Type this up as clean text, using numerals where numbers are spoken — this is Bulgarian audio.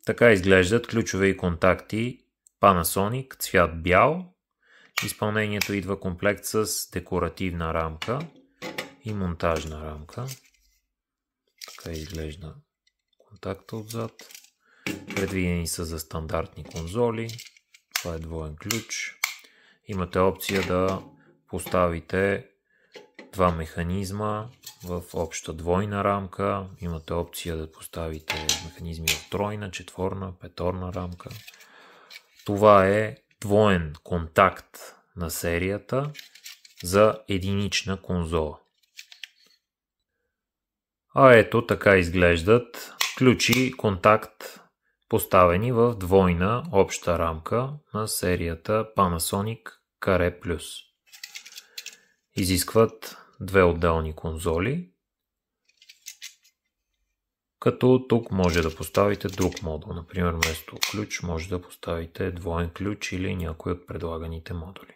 Така изглеждат ключове и контакти Panasonic, цвят бял. Изпълнението идва комплект с декоративна рамка и монтажна рамка. Така изглежда контакта отзад. Предвидени са за стандартни конзоли. Това е двоен ключ. Имате опция да поставите два механизма в обща двойна рамка. Имате опция да поставите механизми в тройна, четворна, петорна рамка. Това е двоен контакт на серията за единична конзола. А ето така изглеждат ключи контакт, поставени в двойна обща рамка на серията Panasonic Care+. Изискват две отделни конзоли, като тук може да поставите друг модул. Например, вместо ключ може да поставите двоен ключ или някой от предлаганите модули.